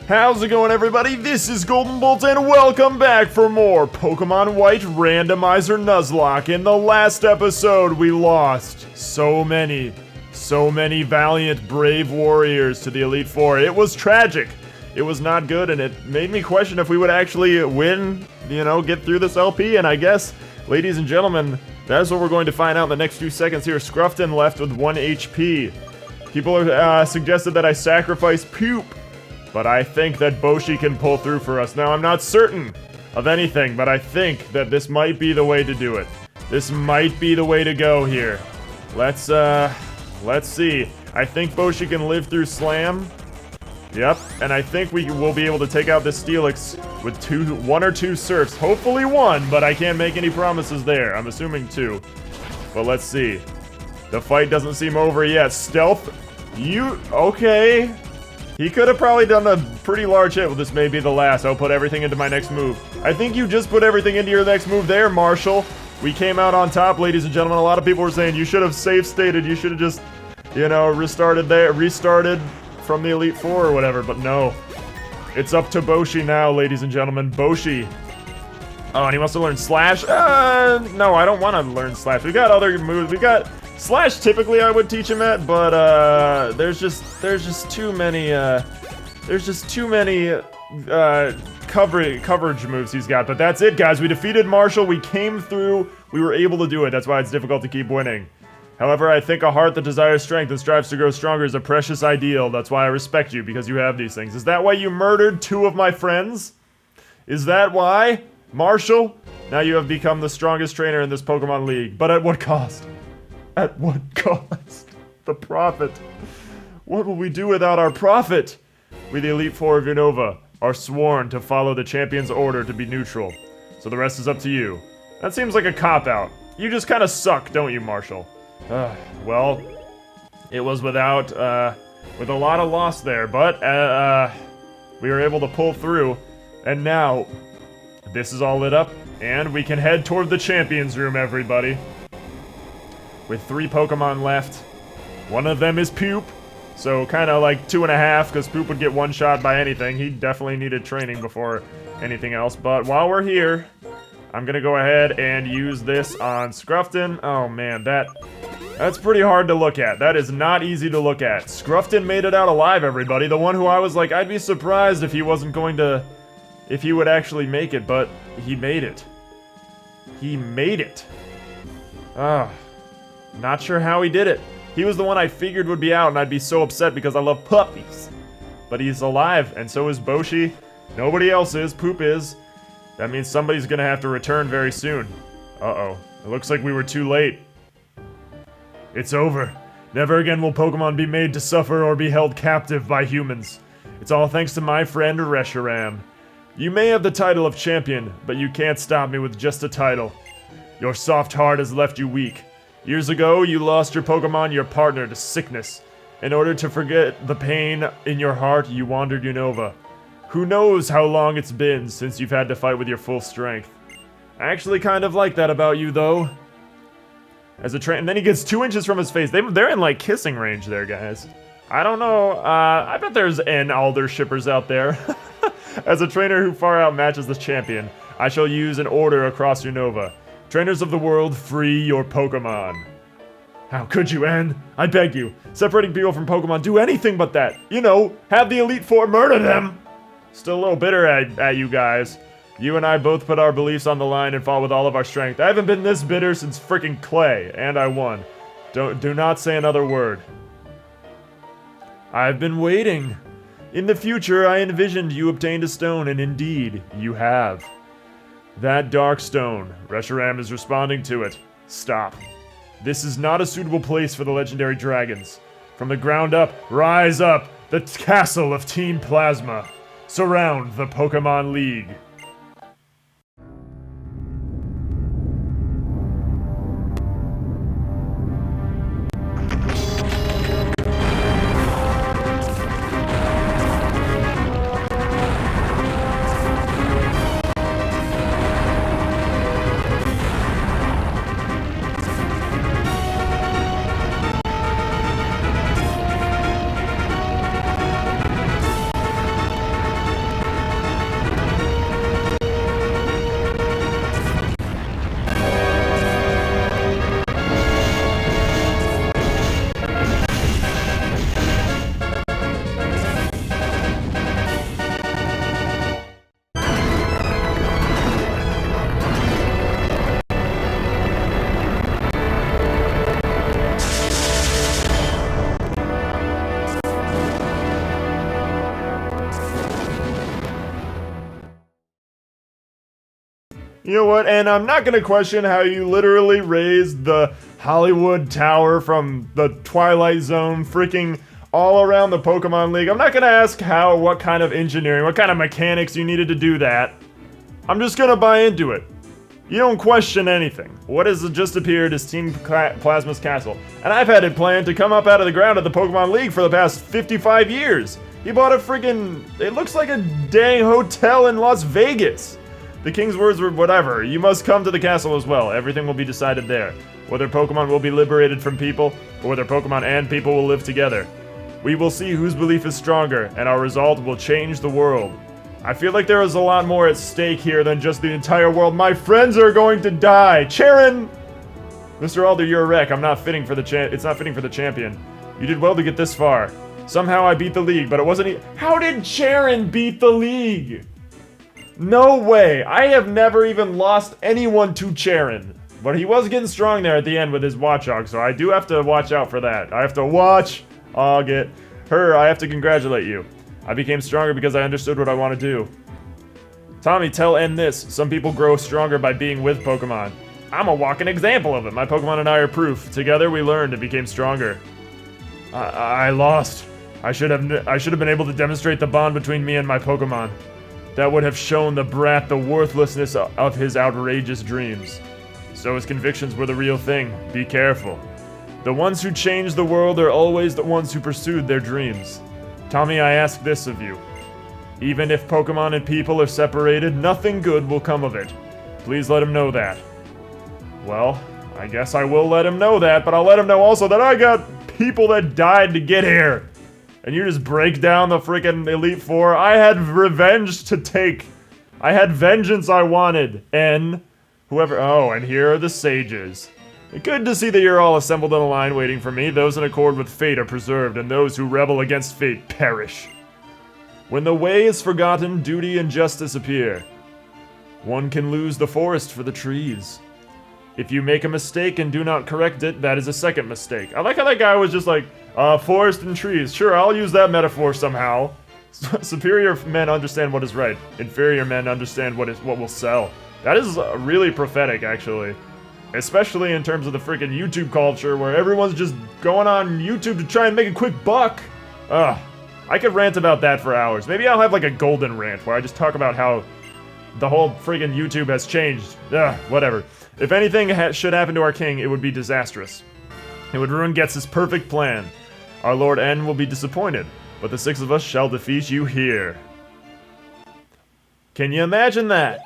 How's it going, everybody? This is GoldenboltLP, and welcome back for more Pokemon White Randomizer Nuzlocke. In the last episode, we lost so many valiant, brave warriors to the Elite Four. It was tragic. It was not good, and it made me question if we would actually win, get through this LP, and I guess, ladies and gentlemen, that's what we're going to find out in the next few seconds here. Scruffton left with 1 HP. People are suggested that I sacrifice Poop, but I think that Boshi can pull through for us. Now, I'm not certain of anything, but I think that this might be the way to do it. This might be the way to go here. Let's see. I think Boshi can live through Slam. Yep, and I think we will be able to take out this Steelix with 1 or 2 Surfs. Hopefully 1, but I can't make any promises there. I'm assuming 2. But let's see. The fight doesn't seem over yet. Stealth? Okay. He could have probably done a pretty large hit. Well, this may be the last. I'll put everything into my next move. I think you just put everything into your next move there, Marshall. We came out on top, ladies and gentlemen. A lot of people were saying you should have save stated. You should have just, restarted from the Elite Four or whatever, but no. It's up to Boshi now, ladies and gentlemen. Boshi. Oh, and he wants to learn Slash? No, I don't want to learn Slash. We got other moves. We got Slash. Typically, I would teach him at, but there's just too many coverage moves he's got. But that's it, guys. We defeated Marshall. We came through. We were able to do it. That's why it's difficult to keep winning. However, I think a heart that desires strength and strives to grow stronger is a precious ideal. That's why I respect you, because you have these things. Is that why you murdered 2 of my friends? Is that why? Marshall? Now you have become the strongest trainer in this Pokemon League. But at what cost? At what cost? The Prophet. What will we do without our Prophet? We, the Elite Four of Unova, are sworn to follow the champion's order to be neutral. So the rest is up to you. That seems like a cop-out. You just kind of suck, don't you, Marshall? Well, it was with a lot of loss there, but, we were able to pull through, and now, this is all lit up, and we can head toward the Champions Room, everybody. With 3 Pokemon left. One of them is Poop, so kinda like 2.5, because Poop would get one-shot by anything. He definitely needed training before anything else, but while we're here, I'm gonna go ahead and use this on Scruffton. Oh man, that's pretty hard to look at. That is not easy to look at. Scruffton made it out alive, everybody. The one who I was like, I'd be surprised if he would actually make it, but he made it. He made it. Not sure how he did it. He was the one I figured would be out, and I'd be so upset because I love puppies. But he's alive, and so is Boshi. Nobody else is. Poop is. That means somebody's gonna have to return very soon. Uh-oh. It looks like we were too late. It's over. Never again will Pokemon be made to suffer or be held captive by humans. It's all thanks to my friend Reshiram. You may have the title of champion, but you can't stop me with just a title. Your soft heart has left you weak. Years ago, you lost your Pokemon, your partner, to sickness. In order to forget the pain in your heart, you wandered Unova. Who knows how long it's been since you've had to fight with your full strength. I actually kind of like that about you, though. As a and then he gets 2 inches from his face. They're in, like, kissing range there, guys. I don't know. I bet there's Alder shippers out there. As a trainer who far outmatches the champion, I shall use an order across Unova. Trainers of the world, free your Pokemon. How could you, Anne? I beg you. Separating people from Pokemon, do anything but that. Have the Elite Four murder them. Still a little bitter at you guys. You and I both put our beliefs on the line and fought with all of our strength. I haven't been this bitter since frickin' Clay, and I won. Do not say another word. I've been waiting. In the future, I envisioned you obtained a stone, and indeed, you have. That dark stone. Reshiram is responding to it. Stop. This is not a suitable place for the legendary dragons. From the ground up, rise up, the castle of Team Plasma. Surround the Pokemon League. You know what? And I'm not gonna question how you literally raised the Hollywood Tower from the Twilight Zone freaking all around the Pokemon League. I'm not gonna ask what kind of engineering, what kind of mechanics you needed to do that. I'm just gonna buy into it. You don't question anything. What has just appeared is Team Plasma's castle, and I've had it planned to come up out of the ground at the Pokemon League for the past 55 years. He bought a freaking, it looks like a dang hotel in Las Vegas. The king's words were whatever. You must come to the castle as well. Everything will be decided there. Whether Pokemon will be liberated from people, or whether Pokemon and people will live together. We will see whose belief is stronger, and our result will change the world. I feel like there is a lot more at stake here than just the entire world. My friends are going to die. Charon! Mr. Alder, you're a wreck. I'm not fitting for the it's not fitting for the champion. You did well to get this far. Somehow I beat the league, but it wasn't How did Charon beat the league? No way. I have never even lost anyone to Charon. But he was getting strong there at the end with his Watchog, so I do have to watch out for that. I have to watch. I have to congratulate you. I became stronger because I understood what I want to do. Tommy, tell N this. Some people grow stronger by being with Pokemon. I'm a walking example of it. My Pokemon and I are proof. Together we learned and became stronger. I lost. I should have been able to demonstrate the bond between me and my Pokemon. That would have shown the brat the worthlessness of his outrageous dreams. So his convictions were the real thing. Be careful. The ones who change the world are always the ones who pursued their dreams. Tommy, I ask this of you. Even if Pokemon and people are separated, nothing good will come of it. Please let him know that. Well, I guess I will let him know that, but I'll let him know also that I got people that died to get here. And you just break down the freaking Elite Four. I had revenge to take. I had vengeance I wanted. And whoever... Oh, and here are the sages. Good to see that you're all assembled in a line waiting for me. Those in accord with fate are preserved, and those who rebel against fate perish. When the way is forgotten, duty and justice appear. One can lose the forest for the trees. If you make a mistake and do not correct it, that is a second mistake. I like how that guy was just like, forest and trees. Sure, I'll use that metaphor somehow. Superior men understand what is right. Inferior men understand what will sell. That is really prophetic, actually. Especially in terms of the freaking YouTube culture, where everyone's just going on YouTube to try and make a quick buck. Ugh. I could rant about that for hours. Maybe I'll have like a golden rant, where I just talk about how the whole freaking YouTube has changed. Ugh, whatever. If anything should happen to our king, it would be disastrous. It would ruin Getz's perfect plan. Our Lord N will be disappointed, but the 6 of us shall defeat you here. Can you imagine that?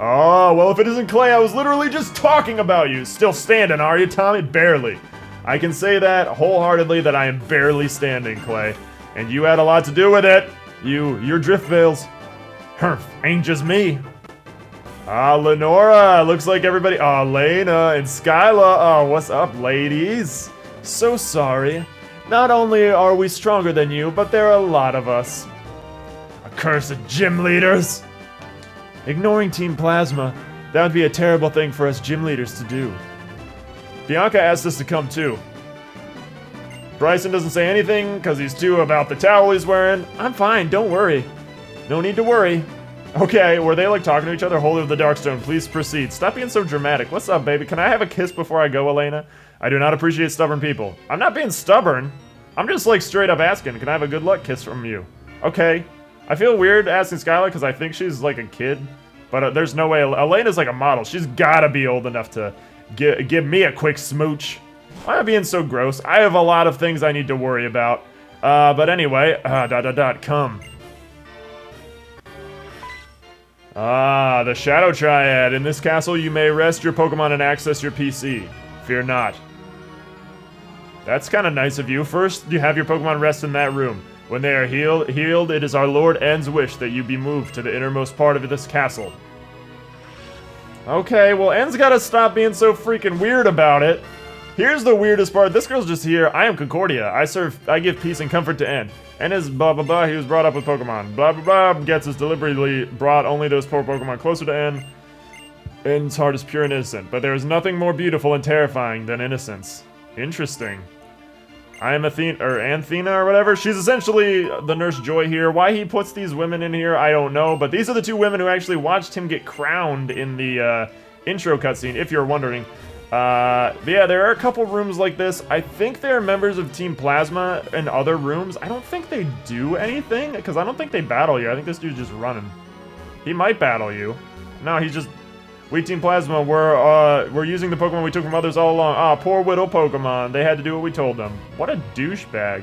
Oh, well, if it isn't Clay, I was literally just talking about you. Still standing, are you, Tommy? Barely. I can say that wholeheartedly that I am barely standing, Clay. And you had a lot to do with it. Your drift veils. Herf, ain't just me. Lenora, looks like everybody. Lena and Skyla. Oh, what's up, ladies? So sorry. Not only are we stronger than you, but there are a lot of us. Accursed gym leaders. Ignoring Team Plasma, that would be a terrible thing for us gym leaders to do. Bianca asked us to come too. Bryson doesn't say anything because he's too about the towel he's wearing. I'm fine, don't worry. No need to worry. Okay, were they like talking to each other? Holy of the Darkstone, please proceed. Stop being so dramatic. What's up, baby? Can I have a kiss before I go, Elena? I do not appreciate stubborn people. I'm not being stubborn. I'm just like straight up asking, can I have a good luck kiss from you? Okay. I feel weird asking Skylar because I think she's like a kid. But there's no way. Elena's like a model. She's gotta be old enough to give me a quick smooch. Why am I being so gross? I have a lot of things I need to worry about. But anyway, come. The Shadow Triad. In this castle, you may rest your Pokemon and access your PC. Fear not. That's kind of nice of you. First, you have your Pokemon rest in that room. When they are healed, it is our Lord N's wish that you be moved to the innermost part of this castle. Okay, well, N's gotta stop being so freaking weird about it. Here's the weirdest part. This girl's just here. I am Concordia. I give peace and comfort to N. N is blah blah blah. He was brought up with Pokemon. Blah blah blah. Gets us deliberately brought only those poor Pokemon closer to N. N's heart is pure and innocent, but there is nothing more beautiful and terrifying than innocence. Interesting. I am Anthena or whatever. She's essentially the Nurse Joy here. Why he puts these women in here, I don't know. But these are the two women who actually watched him get crowned in the intro cutscene, if you're wondering. But yeah, there are a couple rooms like this. I think they're members of Team Plasma in other rooms. I don't think they do anything, because I don't think they battle you. I think this dude's just running. He might battle you. No, he's just... We Team Plasma, we're using the Pokemon we took from others all along. Ah, poor Whittle Pokemon. They had to do what we told them. What a douchebag.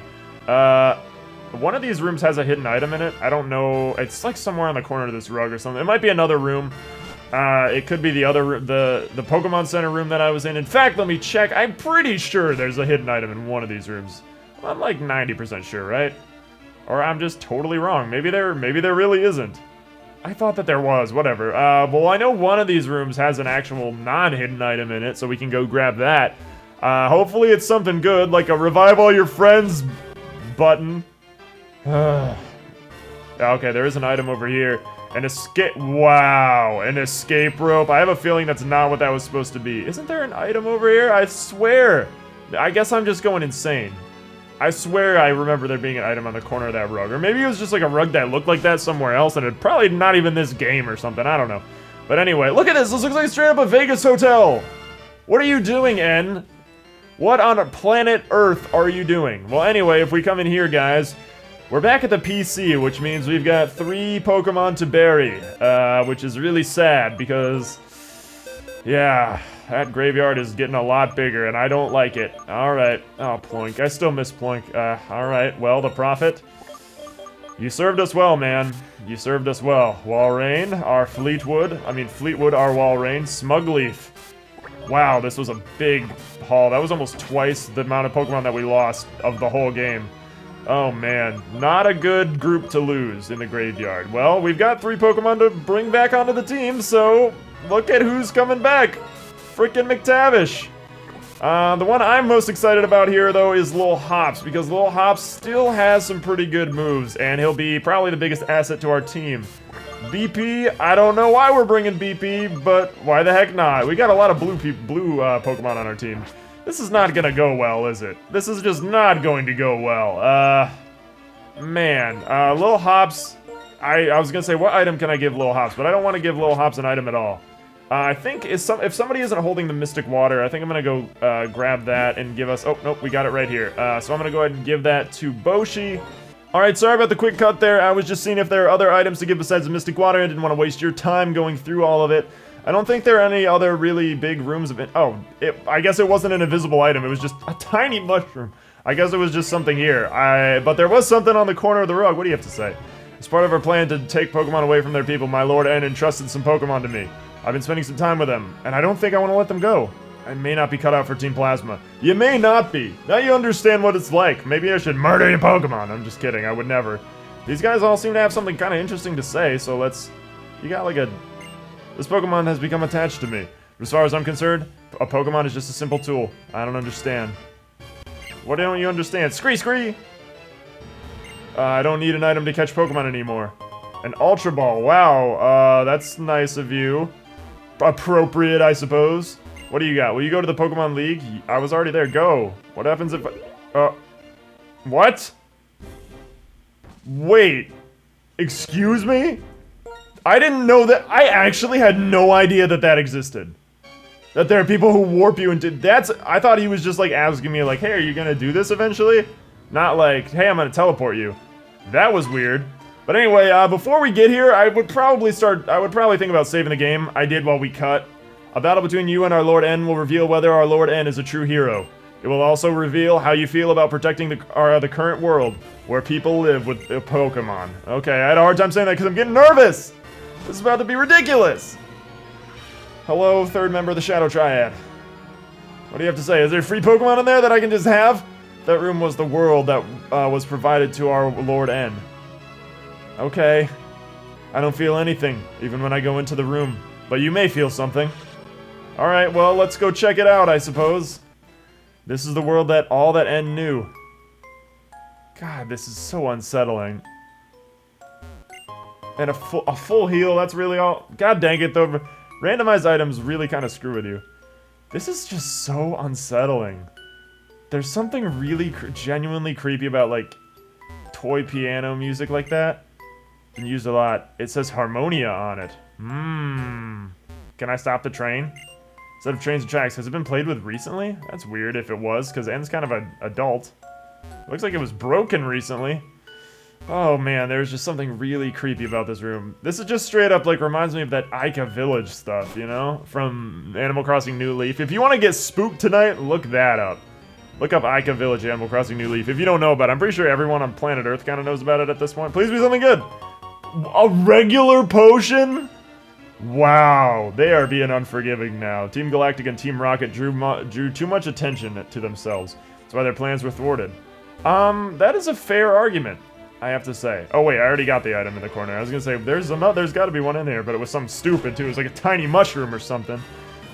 One of these rooms has a hidden item in it. I don't know. It's like somewhere on the corner of this rug or something. It might be another room. It could be the other, the Pokemon Center room that I was in. In fact, let me check. I'm pretty sure there's a hidden item in one of these rooms. I'm like 90% sure, right? Or I'm just totally wrong. Maybe there really isn't. I thought that there was, whatever. Well, I know one of these rooms has an actual non-hidden item in it, so we can go grab that. Hopefully it's something good, like a revive all your friends button. Okay, there is an item over here. An escape, wow, an escape rope. I have a feeling that's not what that was supposed to be. Isn't there an item over here? I swear. I guess I'm just going insane. I swear I remember there being an item on the corner of that rug. Or maybe it was just like a rug that looked like that somewhere else, and it probably not even this game or something. I don't know. But anyway, look at this. This looks like straight up a Vegas hotel. What are you doing, N? What on planet Earth are you doing? Well, anyway, if we come in here, guys, we're back at the PC, which means we've got 3 Pokemon to bury, which is really sad because, yeah, that graveyard is getting a lot bigger, and I don't like it. Alright. Oh, Ploink. I still miss Ploink. Alright. Well, the Prophet. You served us well, man. You served us well. Walrein, our Fleetwood, our Walrein. Smugleaf. Wow, this was a big haul. That was almost twice the amount of Pokemon that we lost of the whole game. Oh, man. Not a good group to lose in the graveyard. Well, we've got 3 Pokemon to bring back onto the team, so look at who's coming back. Frickin' McTavish. The one I'm most excited about here, though, is Lil Hops, because Lil Hops still has some pretty good moves, and he'll be probably the biggest asset to our team. BP, I don't know why we're bringing BP, but why the heck not? We got a lot of blue Pokemon on our team. This is not gonna go well, is it? This is just not going to go well. Man, Lil Hops, I was gonna say, what item can I give Lil Hops? But I don't want to give Lil Hops an item at all. I think if somebody isn't holding the Mystic Water, I think I'm gonna go grab that and give us. Oh nope, we got it right here. So I'm gonna go ahead and give that to Boshi. All right, sorry about the quick cut there. I was just seeing if there are other items to give besides the Mystic Water. I didn't want to waste your time going through all of it. I don't think there are any other really big rooms of it. Oh, I guess it wasn't an invisible item. It was just a tiny mushroom. I guess it was just something here. But there was something on the corner of the rug. What do you have to say? As part of our plan to take Pokemon away from their people, my Lord N entrusted some Pokemon to me. I've been spending some time with them, and I don't think I want to let them go. I may not be cut out for Team Plasma. You may not be. Now you understand what it's like. Maybe I should murder your Pokemon. I'm just kidding. I would never. These guys all seem to have something kind of interesting to say, so let's... You got like a... This Pokemon has become attached to me. As far as I'm concerned, a Pokemon is just a simple tool. I don't understand. What don't you understand? Scree! I don't need an item to catch Pokemon anymore. An Ultra Ball. Wow, that's nice of you. Appropriate, I suppose. What do you got? Will you go to the Pokemon League? I was already there. Go. What happens if what? Wait. Excuse me? I didn't know that. I actually had no idea that that existed. That there are people who warp you into... I thought he was just like asking me like, hey, are you gonna do this eventually? Not like, hey, I'm gonna teleport you. That was weird. But anyway, before we get here, I would probably think about saving the game. I did while we cut. A battle between you and our Lord N will reveal whether our Lord N is a true hero. It will also reveal how you feel about protecting the current world, where people live with Pokemon. Okay, I had a hard time saying that because I'm getting nervous! This is about to be ridiculous! Hello, third member of the Shadow Triad. What do you have to say? Is there free Pokemon in there that I can just have? That room was the world that was provided to our Lord N. Okay. I don't feel anything, even when I go into the room. But you may feel something. Alright, well, let's go check it out, I suppose. This is the world that all that N knew. God, this is so unsettling. And a full heal, that's really all. God dang it, though. Randomized items really kind of screw with you. This is just so unsettling. there's something really genuinely creepy about, like, toy piano music like that. Been used a lot. It says Harmonia on it. Can I stop the train? Instead of trains and tracks, has it been played with recently? That's weird if it was, because N's kind of an adult. Looks like it was broken recently. Oh man, there's just something really creepy about this room. This is just straight up, like, reminds me of that Ica Village stuff, you know? From Animal Crossing New Leaf. If you want to get spooked tonight, look that up. Look up Ica Village, Animal Crossing New Leaf. If you don't know about it, I'm pretty sure everyone on planet Earth kind of knows about it at this point. Please be something good. A regular potion? Wow, they are being unforgiving now. Team Galactic and Team Rocket drew too much attention to themselves. That's why their plans were thwarted. That is a fair argument, I have to say. Oh wait, I already got the item in the corner. I was gonna say, there's got to be one in there, but it was something stupid too. It was like a tiny mushroom or something.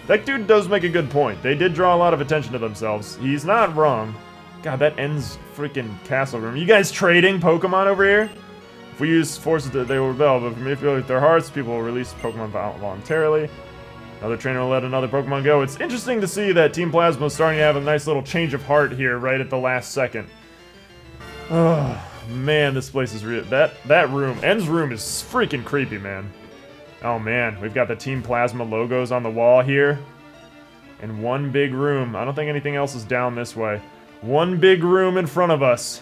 That dude does make a good point. They did draw a lot of attention to themselves. He's not wrong. God, that ends freaking castle room. You guys trading Pokemon over here? If we use forces, they will rebel, but if we manipulate their hearts, people will release Pokemon voluntarily. Another trainer will let another Pokemon go. It's interesting to see that Team Plasma is starting to have a nice little change of heart here right at the last second. Oh, man, this place is real. That room, N's room is freaking creepy, man. Oh, man, we've got the Team Plasma logos on the wall here. And one big room. I don't think anything else is down this way. One big room in front of us.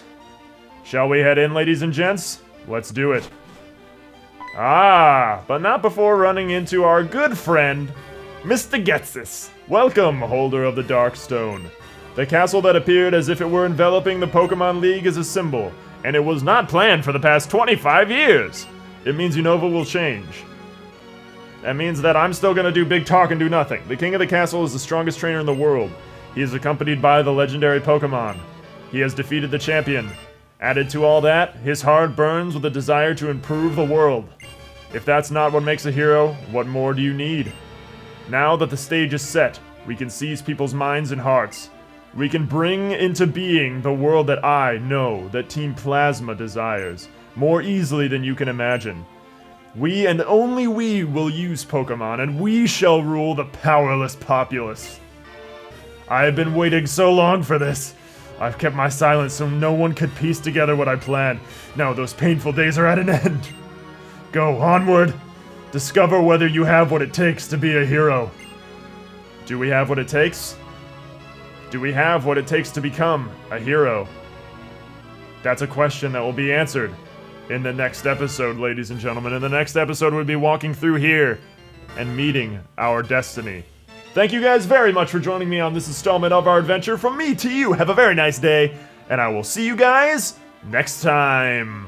Shall we head in, ladies and gents? Let's do it. Ah, but not before running into our good friend, Mr. Getsis. Welcome, holder of the Dark Stone. The castle that appeared as if it were enveloping the Pokémon League is a symbol, and it was not planned for the past 25 years. It means Unova will change. That means that I'm still gonna do big talk and do nothing. The king of the castle is the strongest trainer in the world. He is accompanied by the legendary Pokémon. He has defeated the champion. Added to all that, his heart burns with a desire to improve the world. If that's not what makes a hero, what more do you need? Now that the stage is set, we can seize people's minds and hearts. We can bring into being the world that I know that Team Plasma desires, more easily than you can imagine. We and only we will use Pokemon, and we shall rule the powerless populace. I have been waiting so long for this. I've kept my silence so no one could piece together what I planned. Now those painful days are at an end. Go onward. Discover whether you have what it takes to be a hero. Do we have what it takes? Do we have what it takes to become a hero? That's a question that will be answered in the next episode, ladies and gentlemen. In the next episode, we'll be walking through here and meeting our destiny. Thank you guys very much for joining me on this installment of our adventure. From me to you, have a very nice day, and I will see you guys next time.